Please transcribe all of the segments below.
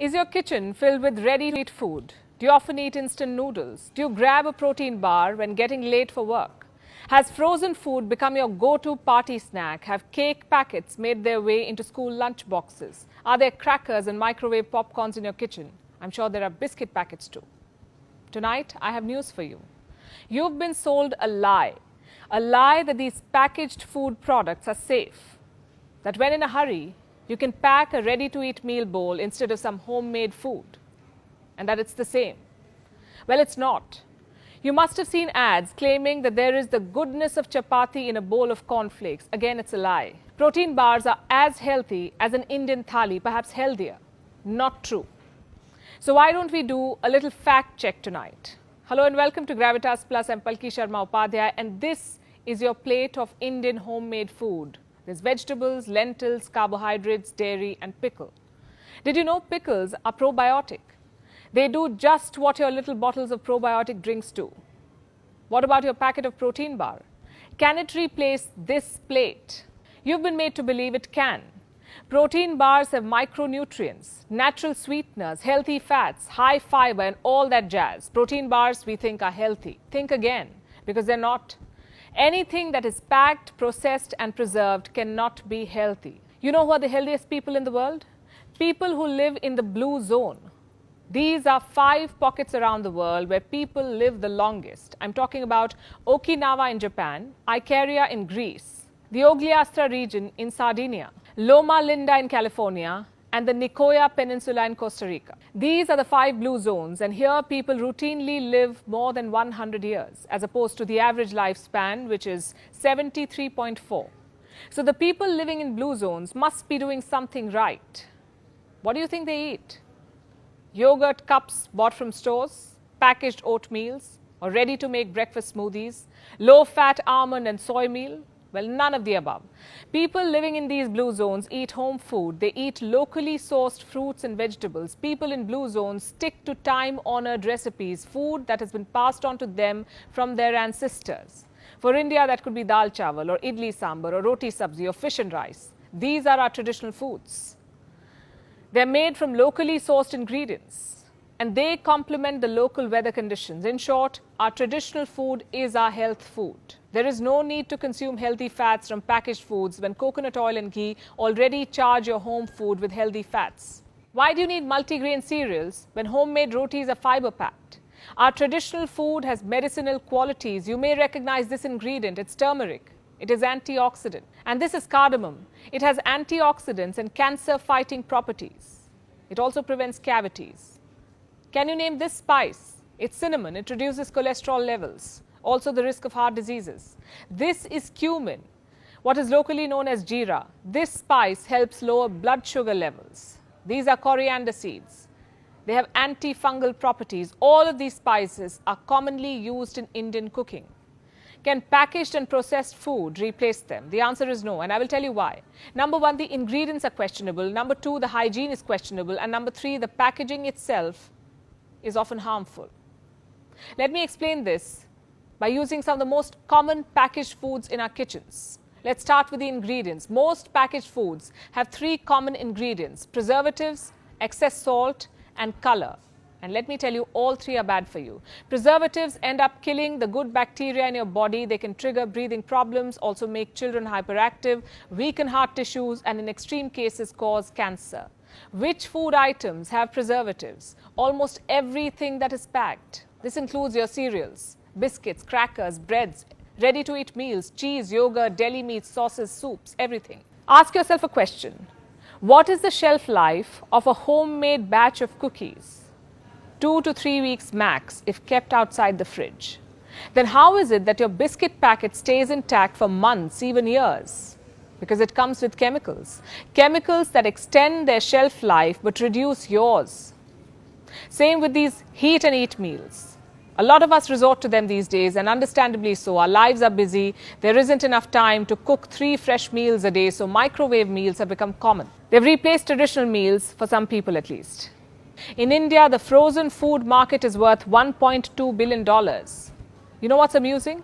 Is your kitchen filled with ready-to-eat food? Do you often eat instant noodles? Do you grab a protein bar when getting late for work? Has frozen food become your go-to party snack? Have cake packets made their way into school lunch boxes? Are there crackers and microwave popcorns in your kitchen? I'm sure there are biscuit packets too. Tonight, I have news for you. You've been sold a lie that these packaged food products are safe, that when in a hurry, you can pack a ready-to-eat meal bowl instead of some homemade food, and that it's the same. Well, it's not. You must have seen ads claiming that there is the goodness of chapati in a bowl of cornflakes. Again, it's a lie. Protein bars are as healthy as an Indian thali, perhaps healthier. Not true. So why don't we do a little fact check tonight? Hello and welcome to Gravitas Plus. I'm Palki Sharma Upadhyay, and this is your plate of Indian homemade food. There's vegetables, lentils, carbohydrates, dairy and pickle. Did you know pickles are probiotic? They do just what your little bottles of probiotic drinks do. What about your packet of protein bar? Can it replace this plate? You've been made to believe it can. Protein bars have micronutrients, natural sweeteners, healthy fats, high fiber and all that jazz. Protein bars we think are healthy. Think again, because they're not. Anything that is packed, processed and preserved cannot be healthy. You know who are the healthiest people in the world? People who live in the blue zone. These are 5 pockets around the world where people live the longest. I'm talking about Okinawa in Japan, Icaria in Greece, the Ogliastra region in Sardinia, Loma Linda in California, and the Nicoya Peninsula in Costa Rica. These are the 5 blue zones, and here people routinely live more than 100 years, as opposed to the average lifespan, which is 73.4. So the people living in blue zones must be doing something right. What do you think they eat? Yogurt cups bought from stores, packaged oatmeals, or ready-to-make breakfast smoothies, low-fat almond and soy meal? Well, none of the above. People living in these blue zones eat home food. They eat locally sourced fruits and vegetables. People in blue zones stick to time-honored recipes, food that has been passed on to them from their ancestors. For India, that could be dal chawal or idli sambar or roti sabzi or fish and rice. These are our traditional foods. They're made from locally sourced ingredients, and they complement the local weather conditions. In short, our traditional food is our health food. There is no need to consume healthy fats from packaged foods when coconut oil and ghee already charge your home food with healthy fats. Why do you need multigrain cereals when homemade rotis are fiber-packed? Our traditional food has medicinal qualities. You may recognize this ingredient. It's turmeric. It is antioxidant. And this is cardamom. It has antioxidants and cancer-fighting properties. It also prevents cavities. Can you name this spice? It's cinnamon. It reduces cholesterol levels. Also the risk of heart diseases. This is cumin, what is locally known as jeera. This spice helps lower blood sugar levels. These are coriander seeds. They have antifungal properties. All of these spices are commonly used in Indian cooking. Can packaged and processed food replace them? The answer is no, and I will tell you why. Number 1, the ingredients are questionable. Number 2, the hygiene is questionable. And number 3, the packaging itself is often harmful. Let me explain this by using some of the most common packaged foods in our kitchens. Let's start with the ingredients. Most packaged foods have 3 common ingredients: preservatives, excess salt, and color. And let me tell you, all 3 are bad for you. Preservatives end up killing the good bacteria in your body. They can trigger breathing problems, also make children hyperactive, weaken heart tissues, and in extreme cases cause cancer. Which food items have preservatives? Almost everything that is packed. This includes your cereals, biscuits, crackers, breads, ready-to-eat meals, cheese, yogurt, deli meats, sauces, soups, everything. Ask yourself a question. What is the shelf life of a homemade batch of cookies? 2 to 3 weeks max if kept outside the fridge. Then how is it that your biscuit packet stays intact for months, even years? Because it comes with chemicals. Chemicals that extend their shelf life but reduce yours. Same with these heat and eat meals. A lot of us resort to them these days, and understandably so. Our lives are busy. There isn't enough time to cook 3 fresh meals a day, so microwave meals have become common. They've replaced traditional meals, for some people at least. In India, the frozen food market is worth $1.2 billion. You know what's amusing?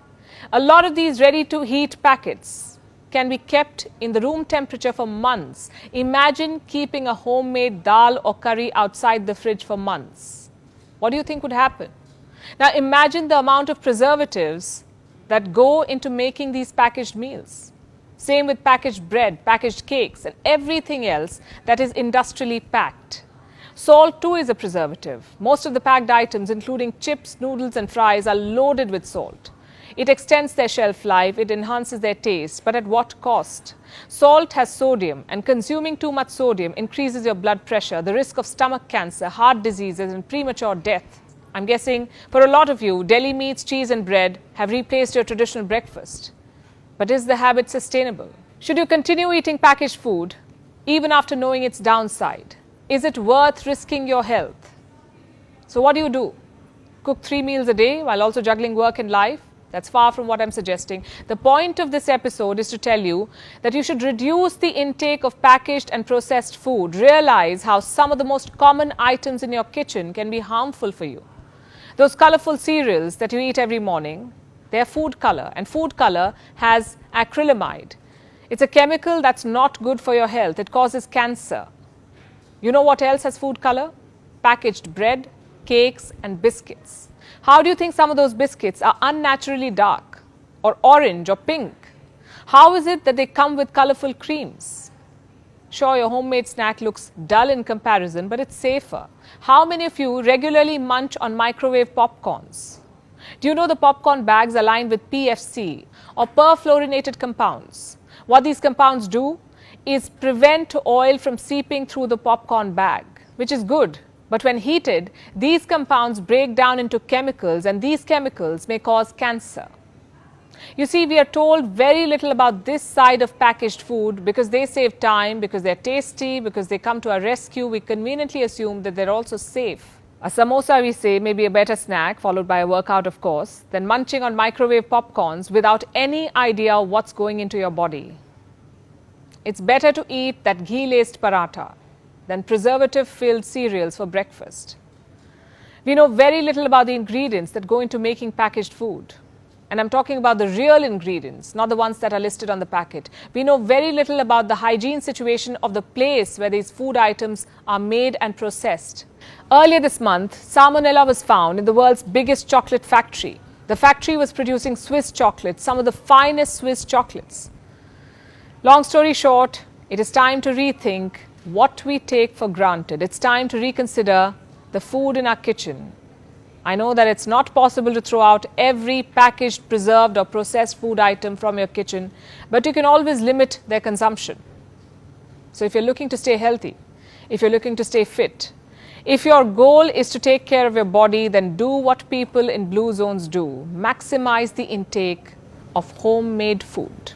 A lot of these ready-to-heat packets can be kept in the room temperature for months. Imagine keeping a homemade dal or curry outside the fridge for months. What do you think would happen? Now imagine the amount of preservatives that go into making these packaged meals. Same with packaged bread, packaged cakes, and everything else that is industrially packed. Salt too is a preservative. Most of the packed items, including chips, noodles and fries, are loaded with salt. It extends their shelf life, it enhances their taste, but at what cost? Salt has sodium, and consuming too much sodium increases your blood pressure, the risk of stomach cancer, heart diseases and premature death. I'm guessing for a lot of you, deli meats, cheese and bread have replaced your traditional breakfast. But is the habit sustainable? Should you continue eating packaged food even after knowing its downside? Is it worth risking your health? So what do? Cook 3 meals a day while also juggling work and life? That's far from what I'm suggesting. The point of this episode is to tell you that you should reduce the intake of packaged and processed food. Realize how some of the most common items in your kitchen can be harmful for you. Those colorful cereals that you eat every morning, they're food color, and food color has acrylamide. It's a chemical that's not good for your health. It causes cancer. You know what else has food color? Packaged bread, cakes and biscuits. How do you think some of those biscuits are unnaturally dark or orange or pink? How is it that they come with colorful creams? Sure, your homemade snack looks dull in comparison, but it's safer. How many of you regularly munch on microwave popcorns? Do you know the popcorn bags are lined with PFC or perfluorinated compounds? What these compounds do is prevent oil from seeping through the popcorn bag, which is good. But when heated, these compounds break down into chemicals, and these chemicals may cause cancer. You see, we are told very little about this side of packaged food because they save time, because they're tasty, because they come to our rescue. We conveniently assume that they're also safe. A samosa, we say, may be a better snack, followed by a workout, of course, than munching on microwave popcorns without any idea what's going into your body. It's better to eat that ghee-laced paratha than preservative-filled cereals for breakfast. We know very little about the ingredients that go into making packaged food. And I'm talking about the real ingredients, not the ones that are listed on the packet. We know very little about the hygiene situation of the place where these food items are made and processed. Earlier this month, salmonella was found in the world's biggest chocolate factory. The factory was producing Swiss chocolates, some of the finest Swiss chocolates. Long story short, it is time to rethink what we take for granted. It's time to reconsider the food in our kitchen. I know that it's not possible to throw out every packaged, preserved or processed food item from your kitchen, but you can always limit their consumption. So if you're looking to stay healthy, if you're looking to stay fit, if your goal is to take care of your body, then do what people in blue zones do. Maximize the intake of homemade food.